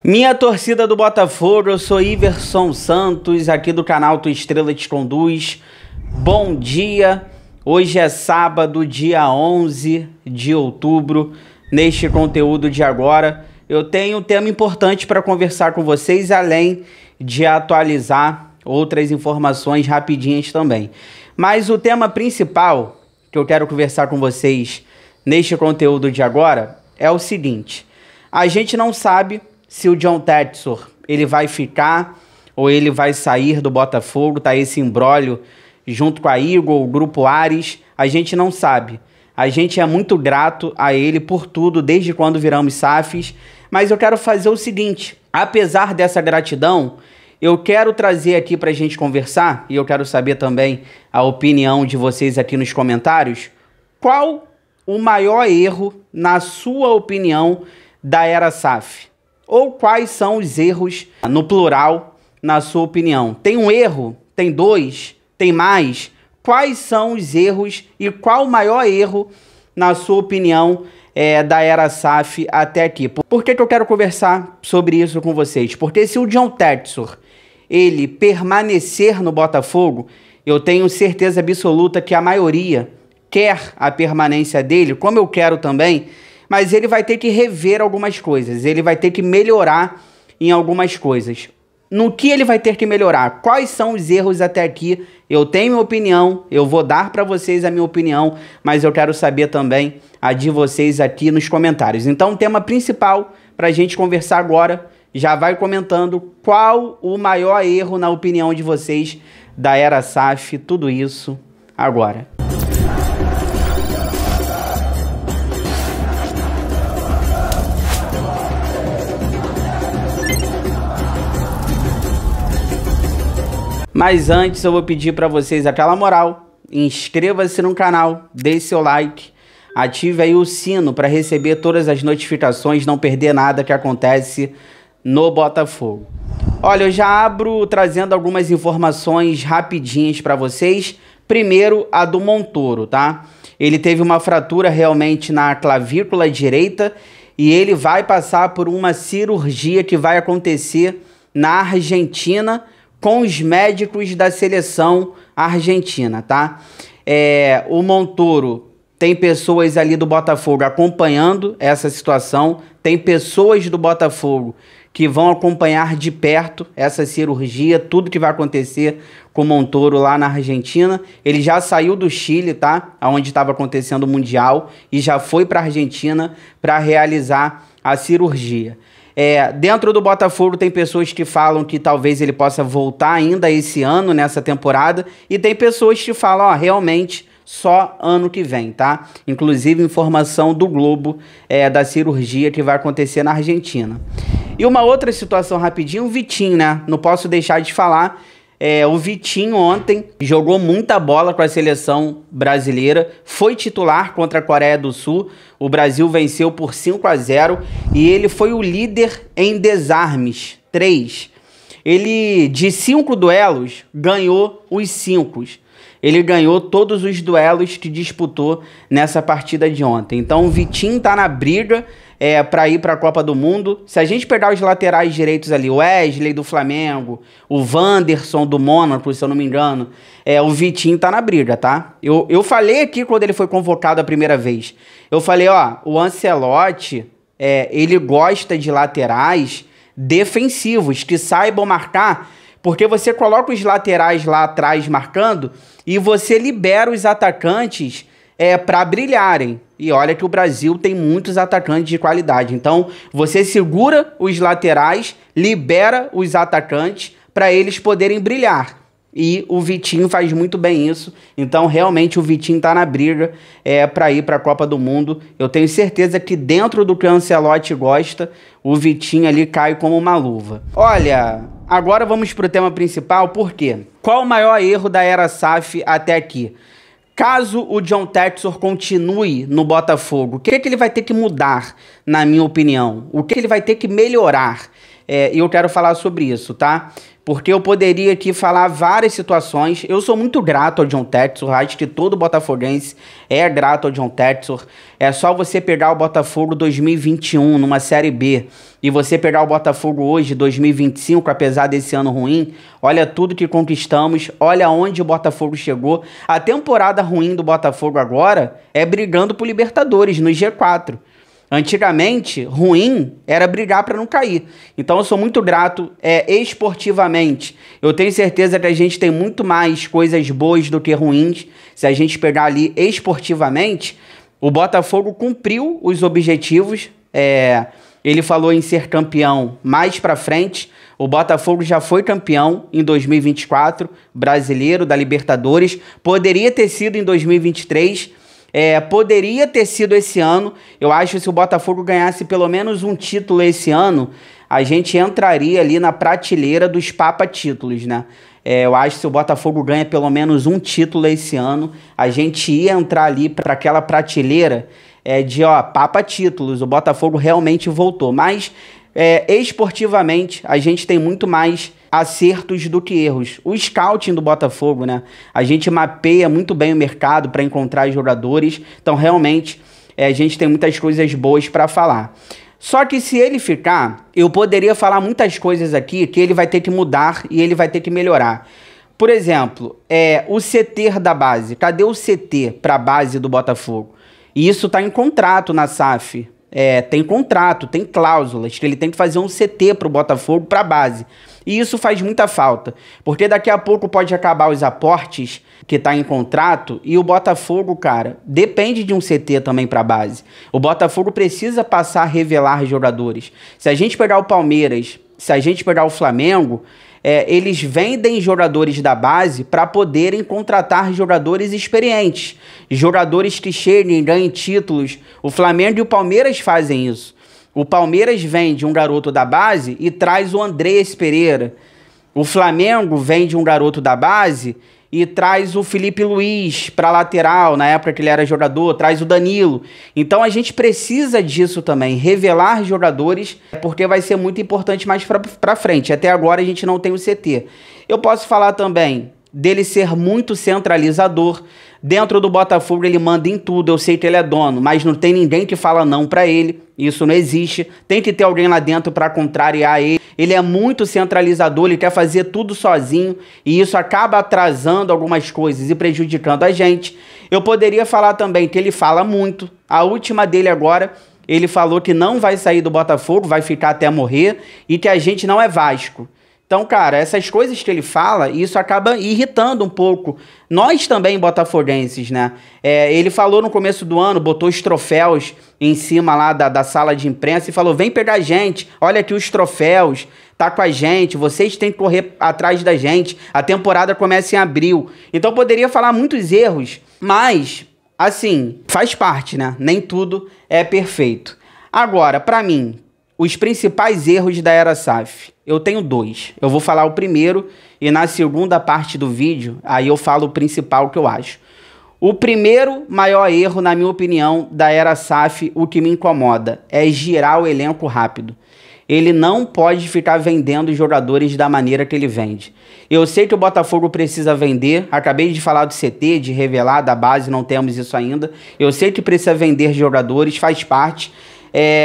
Minha torcida do Botafogo, eu sou Iverson Santos, aqui do canal Tua Estrela Te Conduz. Bom dia, hoje é sábado, dia 11 de outubro. Neste conteúdo de agora, eu tenho um tema importante para conversar com vocês, além de atualizar outras informações rapidinhas também. Mas o tema principal que eu quero conversar com vocês neste conteúdo de agora é o seguinte: a gente não sabe se o John Textor ele vai ficar ou ele vai sair do Botafogo, tá esse imbróglio junto com a Eagle, o Grupo Ares, a gente não sabe. A gente é muito grato a ele por tudo, desde quando viramos SAFs, mas eu quero fazer o seguinte: apesar dessa gratidão, eu quero trazer aqui pra gente conversar, e eu quero saber também a opinião de vocês aqui nos comentários, qual o maior erro, na sua opinião, da era SAF? Ou quais são os erros, no plural, na sua opinião? Tem um erro? Tem dois? Tem mais? Quais são os erros e qual o maior erro, na sua opinião, da era SAF até aqui? Por que eu quero conversar sobre isso com vocês? Porque se o John Textor ele permanecer no Botafogo, eu tenho certeza absoluta que a maioria quer a permanência dele, como eu quero também, mas ele vai ter que rever algumas coisas, ele vai ter que melhorar em algumas coisas. No que ele vai ter que melhorar? Quais são os erros até aqui? Eu tenho minha opinião, eu vou dar para vocês a minha opinião, mas eu quero saber também a de vocês aqui nos comentários. Então, o tema principal para a gente conversar agora, já vai comentando qual o maior erro na opinião de vocês da era SAF, tudo isso agora. Mas antes eu vou pedir para vocês aquela moral, inscreva-se no canal, deixe seu like, ative aí o sino para receber todas as notificações, não perder nada que acontece no Botafogo. Olha, eu já abro trazendo algumas informações rapidinhas para vocês. Primeiro, a do Montoro, tá? Ele teve uma fratura realmente na clavícula direita e ele vai passar por uma cirurgia que vai acontecer na Argentina, com os médicos da seleção argentina, tá? O Montoro tem pessoas ali do Botafogo acompanhando essa situação, tem pessoas do Botafogo que vão acompanhar de perto essa cirurgia, tudo que vai acontecer com o Montoro lá na Argentina. Ele já saiu do Chile, tá? Onde estava acontecendo o Mundial, e já foi para a Argentina para realizar a cirurgia. Dentro do Botafogo tem pessoas que falam que talvez ele possa voltar ainda esse ano, nessa temporada, e tem pessoas que falam, ó, realmente só ano que vem, tá? Inclusive informação do Globo da cirurgia que vai acontecer na Argentina. E uma outra situação rapidinho, o Vitinho, né? Não posso deixar de falar. O Vitinho ontem jogou muita bola com a seleção brasileira, foi titular contra a Coreia do Sul, o Brasil venceu por 5-0 e ele foi o líder em desarmes, 3. Ele, de 5 duelos, ganhou os 5. Ele ganhou todos os duelos que disputou nessa partida de ontem. Então o Vitinho tá na briga para ir para a Copa do Mundo. Se a gente pegar os laterais direitos ali, o Wesley do Flamengo, o Wanderson do Mônaco, se eu não me engano, o Vitinho tá na briga, tá? Eu falei aqui quando ele foi convocado a primeira vez. Eu falei, ó, o Ancelotti, ele gosta de laterais defensivos, que saibam marcar, porque você coloca os laterais lá atrás marcando e você libera os atacantes para brilharem. E olha que o Brasil tem muitos atacantes de qualidade. Então, você segura os laterais, libera os atacantes para eles poderem brilhar. E o Vitinho faz muito bem isso. Então, realmente, o Vitinho tá na briga para ir para a Copa do Mundo. Eu tenho certeza que dentro do que o Ancelotti gosta, o Vitinho ali cai como uma luva. Olha, agora vamos para o tema principal. Por quê? Qual o maior erro da era SAF até aqui? Caso o John Textor continue no Botafogo, o que ele vai ter que mudar, na minha opinião? O que ele vai ter que melhorar? E eu quero falar sobre isso, tá? porque eu poderia aqui falar várias situações. Eu sou muito grato ao John Textor, acho que todo botafoguense é grato ao John Textor. É só você pegar o Botafogo 2021 numa Série B e você pegar o Botafogo hoje, 2025, apesar desse ano ruim, olha tudo que conquistamos, olha onde o Botafogo chegou. A temporada ruim do Botafogo agora é brigando por Libertadores, no G4. Antigamente, ruim era brigar para não cair. Então eu sou muito grato esportivamente. Eu tenho certeza que a gente tem muito mais coisas boas do que ruins. Se a gente pegar ali esportivamente, o Botafogo cumpriu os objetivos. Ele falou em ser campeão mais para frente. O Botafogo já foi campeão em 2024, brasileiro, da Libertadores. Poderia ter sido em 2023. Poderia ter sido esse ano. Eu acho que se o Botafogo ganhasse pelo menos um título esse ano, a gente entraria ali na prateleira dos papa-títulos, né? Eu acho que se o Botafogo ganha pelo menos um título esse ano, a gente ia entrar ali para aquela prateleira de papa-títulos. O Botafogo realmente voltou. Mas esportivamente, a gente tem muito mais acertos do que erros. O scouting do Botafogo, né? A gente mapeia muito bem o mercado para encontrar jogadores. Então, realmente, a gente tem muitas coisas boas para falar. Só que se ele ficar, eu poderia falar muitas coisas aqui que ele vai ter que mudar e ele vai ter que melhorar. Por exemplo, o CT da base. Cadê o CT para a base do Botafogo? E isso está em contrato na SAF. Tem contrato, tem cláusulas que ele tem que fazer um CT para o Botafogo, para a base. E isso faz muita falta, porque daqui a pouco pode acabar os aportes que está em contrato e o Botafogo, cara, depende de um CT também para a base. O Botafogo precisa passar a revelar jogadores. Se a gente pegar o Palmeiras, se a gente pegar o Flamengo, eles vendem jogadores da base para poderem contratar jogadores experientes, jogadores que cheguem e ganhem títulos. O Flamengo e o Palmeiras fazem isso. O Palmeiras vende um garoto da base e traz o Andrés Pereira. O Flamengo vende um garoto da base e traz o Felipe Luiz para lateral, na época que ele era jogador, traz o Danilo. Então a gente precisa disso também, revelar jogadores, porque vai ser muito importante mais para frente. Até agora a gente não tem o CT. Eu posso falar também dele ser muito centralizador. Dentro do Botafogo ele manda em tudo, eu sei que ele é dono, mas não tem ninguém que fala não para ele, isso não existe. Tem que ter alguém lá dentro para contrariar ele. Ele é muito centralizador, ele quer fazer tudo sozinho e isso acaba atrasando algumas coisas e prejudicando a gente. Eu poderia falar também que ele fala muito. A última dele agora, ele falou que não vai sair do Botafogo, vai ficar até morrer e que a gente não é Vasco. Então, cara, essas coisas que ele fala, isso acaba irritando um pouco nós também botafoguenses, né? Ele falou no começo do ano, botou os troféus em cima lá da sala de imprensa e falou, vem pegar a gente, olha aqui os troféus, tá com a gente, vocês têm que correr atrás da gente, a temporada começa em abril. Então, poderia falar muitos erros, mas, assim, faz parte, né? Nem tudo é perfeito. Agora, pra mim, os principais erros da era SAF. Eu tenho dois. Eu vou falar o primeiro e na segunda parte do vídeo, aí eu falo o principal que eu acho. O primeiro maior erro, na minha opinião, da era SAF, o que me incomoda, é girar o elenco rápido. Ele não pode ficar vendendo jogadores da maneira que ele vende. Eu sei que o Botafogo precisa vender, acabei de falar do CT, de revelar, da base, não temos isso ainda. Eu sei que precisa vender jogadores, faz parte.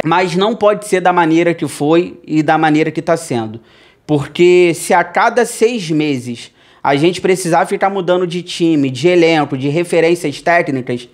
Mas não pode ser da maneira que foi e da maneira que está sendo. Porque se a cada 6 meses a gente precisar ficar mudando de time, de elenco, de referências técnicas,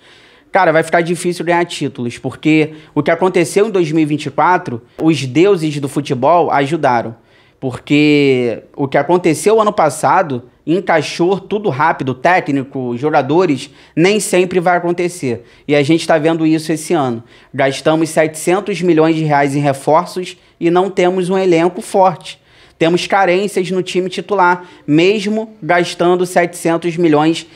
cara, vai ficar difícil ganhar títulos. Porque o que aconteceu em 2024, os deuses do futebol ajudaram. Porque o que aconteceu ano passado encaixou tudo rápido, técnico, jogadores, nem sempre vai acontecer. E a gente está vendo isso esse ano. Gastamos 700 milhões de reais em reforços e não temos um elenco forte. Temos carências no time titular, mesmo gastando 700 milhões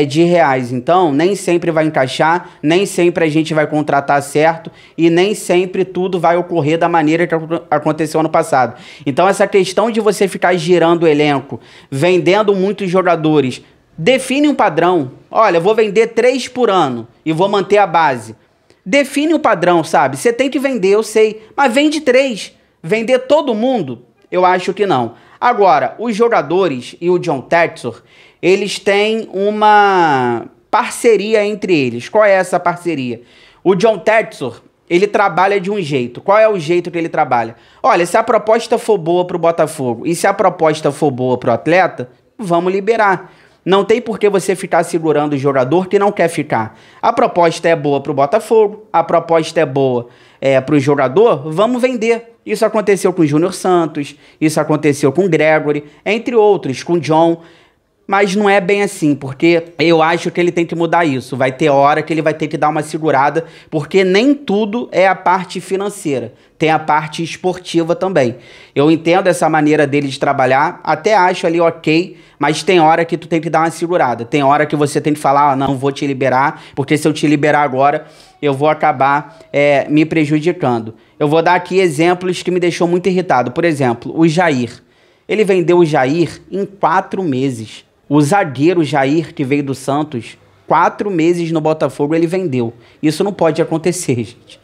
de reais. Então, nem sempre vai encaixar, nem sempre a gente vai contratar certo e nem sempre tudo vai ocorrer da maneira que aconteceu ano passado. Então, essa questão de você ficar girando o elenco, vendendo muitos jogadores, define um padrão. Olha, eu vou vender 3 por ano e vou manter a base. Define um padrão, sabe? Você tem que vender, eu sei, mas vende 3. Vender todo mundo? Eu acho que não. Agora, os jogadores e o John Textor, eles têm uma parceria entre eles. Qual é essa parceria? O John Textor, ele trabalha de um jeito. Qual é o jeito que ele trabalha? Olha, se a proposta for boa para o Botafogo e se a proposta for boa para o atleta, vamos liberar. Não tem por que você ficar segurando o jogador que não quer ficar. A proposta é boa para o Botafogo, a proposta é boa para o jogador, vamos vender. Isso aconteceu com o Júnior Santos, isso aconteceu com o Gregory, entre outros, com o John. Mas não é bem assim, porque eu acho que ele tem que mudar isso. Vai ter hora que ele vai ter que dar uma segurada, porque nem tudo é a parte financeira. Tem a parte esportiva também. Eu entendo essa maneira dele de trabalhar, até acho ali ok, mas tem hora que tu tem que dar uma segurada. Tem hora que você tem que falar, não vou te liberar, porque se eu te liberar agora, eu vou acabar me prejudicando. Eu vou dar aqui exemplos que me deixou muito irritado. Por exemplo, o Jair. Ele vendeu o Jair em 4 meses. O zagueiro Jair, que veio do Santos, 4 meses no Botafogo ele vendeu. Isso não pode acontecer, gente.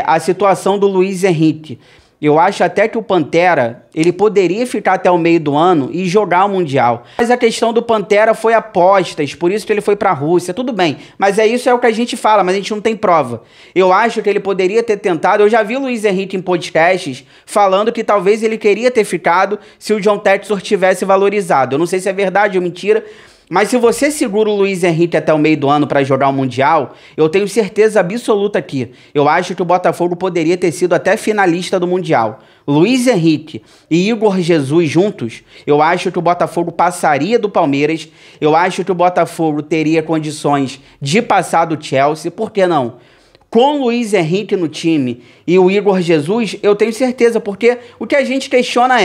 A situação do Luiz Henrique. Eu acho até que o Pantera, ele poderia ficar até o meio do ano e jogar o Mundial. Mas a questão do Pantera foi apostas, por isso que ele foi para a Rússia, tudo bem. Mas isso é o que a gente fala, mas a gente não tem prova. Eu acho que ele poderia ter tentado, eu já vi o Luiz Henrique em podcasts falando que talvez ele queria ter ficado se o John Textor tivesse valorizado. Eu não sei se é verdade ou mentira, mas se você segura o Luiz Henrique até o meio do ano para jogar o Mundial, eu tenho certeza absoluta aqui. Eu acho que o Botafogo poderia ter sido até finalista do Mundial. Luiz Henrique e Igor Jesus juntos, eu acho que o Botafogo passaria do Palmeiras. Eu acho que o Botafogo teria condições de passar do Chelsea. Por que não? Com o Luiz Henrique no time e o Igor Jesus, eu tenho certeza, porque o que a gente questiona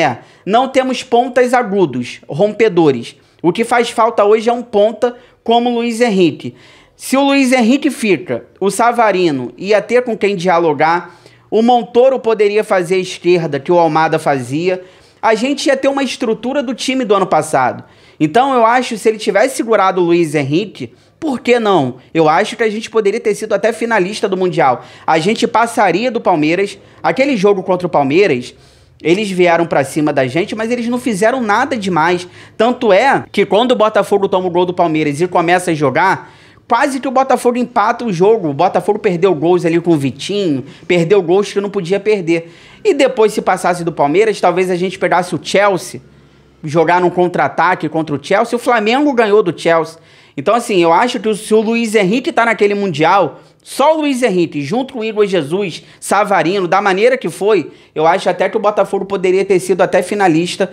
não temos pontas agudos, rompedores. O que faz falta hoje é um ponta como o Luiz Henrique. Se o Luiz Henrique fica, o Savarino ia ter com quem dialogar, o Montoro poderia fazer a esquerda que o Almada fazia, a gente ia ter uma estrutura do time do ano passado. Então eu acho que se ele tivesse segurado o Luiz Henrique, por que não? Eu acho que a gente poderia ter sido até finalista do Mundial. A gente passaria do Palmeiras. Aquele jogo contra o Palmeiras, eles vieram pra cima da gente, mas eles não fizeram nada demais. Tanto é que quando o Botafogo toma o gol do Palmeiras e começa a jogar, quase que o Botafogo empata o jogo. O Botafogo perdeu gols ali com o Vitinho, perdeu gols que não podia perder. E depois, se passasse do Palmeiras, talvez a gente pegasse o Chelsea, jogar num contra-ataque contra o Chelsea. O Flamengo ganhou do Chelsea. Então, assim, eu acho que se o Luiz Henrique tá naquele Mundial, só o Luiz Henrique, junto com o Igor Jesus, Savarino, da maneira que foi, eu acho até que o Botafogo poderia ter sido até finalista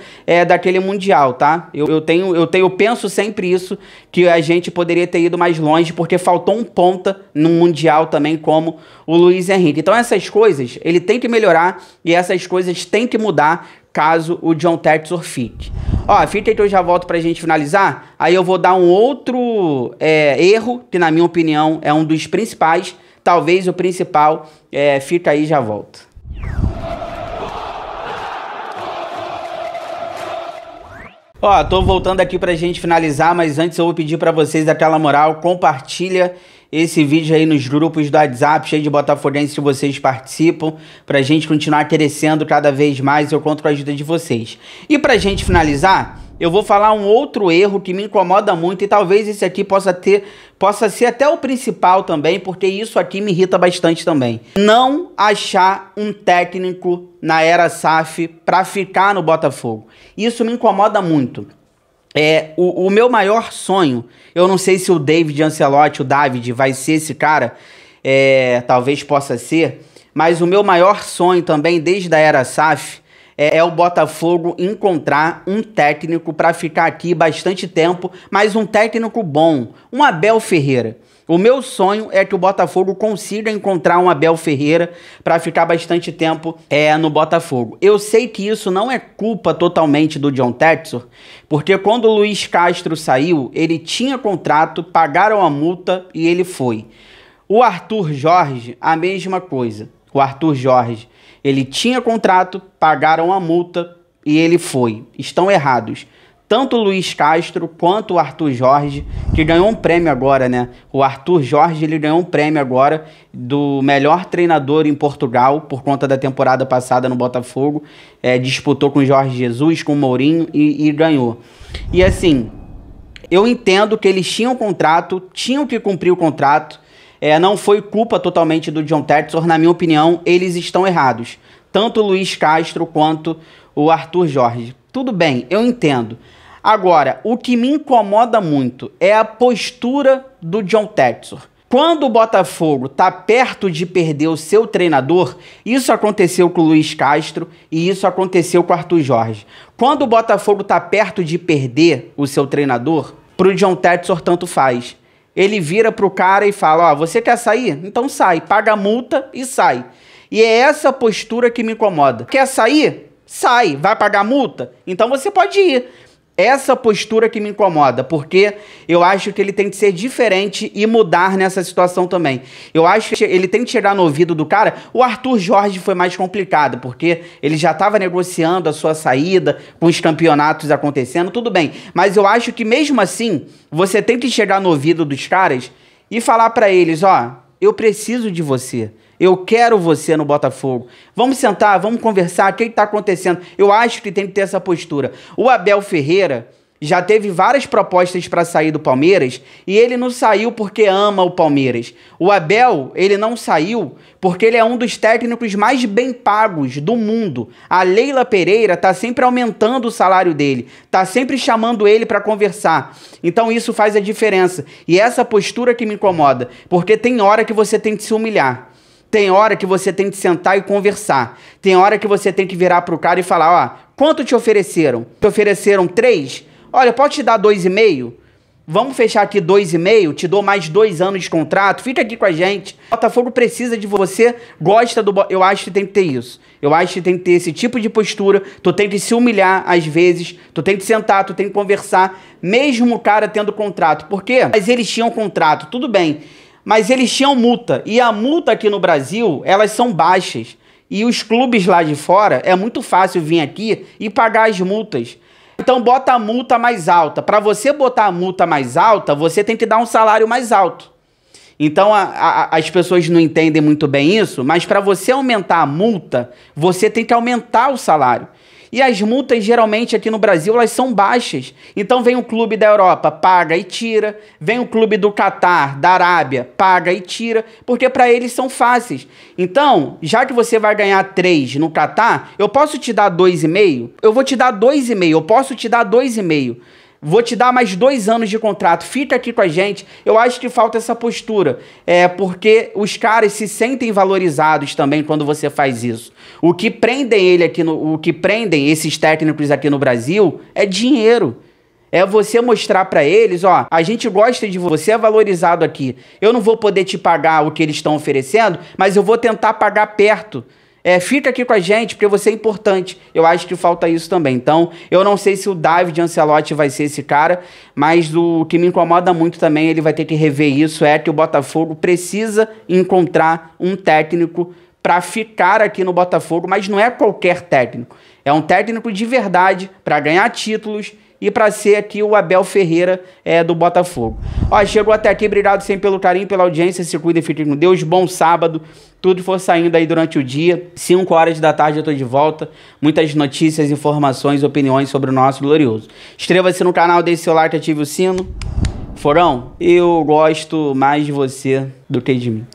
daquele Mundial, tá? Eu penso sempre isso, que a gente poderia ter ido mais longe, porque faltou um ponta no Mundial também, como o Luiz Henrique. Então essas coisas, ele tem que melhorar e essas coisas têm que mudar caso o John Textor fique. Ó, fica aí que eu já volto pra gente finalizar. Aí eu vou dar um outro erro, que na minha opinião é um dos principais, talvez o principal. Fica aí e já volto. Ó, tô voltando aqui pra gente finalizar, mas antes eu vou pedir pra vocês aquela moral, compartilha esse vídeo aí nos grupos do WhatsApp, cheio de botafoguenses que vocês participam, pra gente continuar crescendo cada vez mais, eu conto com a ajuda de vocês. E pra gente finalizar, eu vou falar um outro erro que me incomoda muito e talvez esse aqui possa ser até o principal também, porque isso aqui me irrita bastante também. Não achar um técnico na era SAF pra ficar no Botafogo. Isso me incomoda muito. O meu maior sonho, eu não sei se o David Ancelotti, o David, vai ser esse cara, talvez possa ser, mas o meu maior sonho também, desde a era SAF, é o Botafogo encontrar um técnico para ficar aqui bastante tempo, mas um técnico bom, um Abel Ferreira. O meu sonho é que o Botafogo consiga encontrar um Abel Ferreira para ficar bastante tempo no Botafogo. Eu sei que isso não é culpa totalmente do John Textor, porque quando o Luiz Castro saiu, ele tinha contrato, pagaram a multa e ele foi. O Arthur Jorge, a mesma coisa. O Arthur Jorge, ele tinha contrato, pagaram a multa e ele foi. Estão errados. tanto o Luiz Castro quanto o Arthur Jorge, que ganhou um prêmio agora, né? O Arthur Jorge, ele ganhou um prêmio agora do melhor treinador em Portugal, por conta da temporada passada no Botafogo. Disputou com o Jorge Jesus, com o Mourinho e ganhou. E assim, eu entendo que eles tinham contrato, tinham que cumprir o contrato. Não foi culpa totalmente do John Textor, na minha opinião, eles estão errados. Tanto o Luiz Castro quanto o Arthur Jorge. Tudo bem, eu entendo. Agora, o que me incomoda muito é a postura do John Textor. Quando o Botafogo está perto de perder o seu treinador, isso aconteceu com o Luiz Castro e isso aconteceu com o Arthur Jorge. Quando o Botafogo está perto de perder o seu treinador, para o John Textor tanto faz. Ele vira para o cara e fala, ó, você quer sair? Então sai, paga a multa e sai. E é essa postura que me incomoda. Quer sair? Sai. Vai pagar multa? Então você pode ir. Essa postura que me incomoda, porque eu acho que ele tem que ser diferente e mudar nessa situação também. Eu acho que ele tem que chegar no ouvido do cara. O Arthur Jorge foi mais complicado, porque ele já estava negociando a sua saída, com os campeonatos acontecendo, tudo bem. Mas eu acho que mesmo assim, você tem que chegar no ouvido dos caras e falar para eles, ó, eu preciso de você. Eu quero você no Botafogo. Vamos sentar, vamos conversar, o que está acontecendo? Eu acho que tem que ter essa postura. O Abel Ferreira já teve várias propostas para sair do Palmeiras e ele não saiu porque ama o Palmeiras. O Abel, ele não saiu porque ele é um dos técnicos mais bem pagos do mundo. A Leila Pereira está sempre aumentando o salário dele, está sempre chamando ele para conversar. Então isso faz a diferença. E essa postura que me incomoda, porque tem hora que você tem que se humilhar. Tem hora que você tem que sentar e conversar. Tem hora que você tem que virar pro cara e falar, ó, quanto te ofereceram? Te ofereceram 3? Olha, pode te dar 2,5? Vamos fechar aqui 2,5? Te dou mais 2 anos de contrato? Fica aqui com a gente. O Botafogo precisa de você, gosta do... Eu acho que tem que ter isso. Eu acho que tem que ter esse tipo de postura. Tu tem que se humilhar às vezes. Tu tem que sentar, tu tem que conversar. Mesmo o cara tendo contrato. Por quê? Mas eles tinham contrato, tudo bem. Mas eles tinham multa, e a multa aqui no Brasil, elas são baixas. E os clubes lá de fora, é muito fácil vir aqui e pagar as multas. Então bota a multa mais alta. Para você botar a multa mais alta, você tem que dar um salário mais alto. Então as pessoas não entendem muito bem isso, mas para você aumentar a multa, você tem que aumentar o salário. E as multas, geralmente, aqui no Brasil, elas são baixas. Então, vem um clube da Europa, paga e tira. Vem um clube do Catar, da Arábia, paga e tira. Porque para eles são fáceis. Então, já que você vai ganhar 3 no Catar, eu posso te dar 2,5? Eu vou te dar 2,5. Eu posso te dar 2,5. Vou te dar mais 2 anos de contrato, fica aqui com a gente. Eu acho que falta essa postura, porque os caras se sentem valorizados também quando você faz isso. O que prendem o que prendem esses técnicos aqui no Brasil é dinheiro. É você mostrar para eles, ó, a gente gosta de você, é valorizado aqui. Eu não vou poder te pagar o que eles estão oferecendo, mas eu vou tentar pagar perto. Fica aqui com a gente, porque você é importante. Eu acho que falta isso também. Então, eu não sei se o David Ancelotti vai ser esse cara, mas o que me incomoda muito também, ele vai ter que rever isso, é que o Botafogo precisa encontrar um técnico para ficar aqui no Botafogo, mas não é qualquer técnico. É um técnico de verdade, para ganhar títulos e para ser aqui o Abel Ferreira do Botafogo. Ó, chegou até aqui, obrigado sempre pelo carinho, pela audiência, se cuida e fique com Deus, bom sábado, tudo for saindo aí durante o dia, 5 horas da tarde eu tô de volta, muitas notícias, informações, opiniões sobre o nosso glorioso. Inscreva-se no canal, deixe seu like, ative o sino. Forão, eu gosto mais de você do que de mim.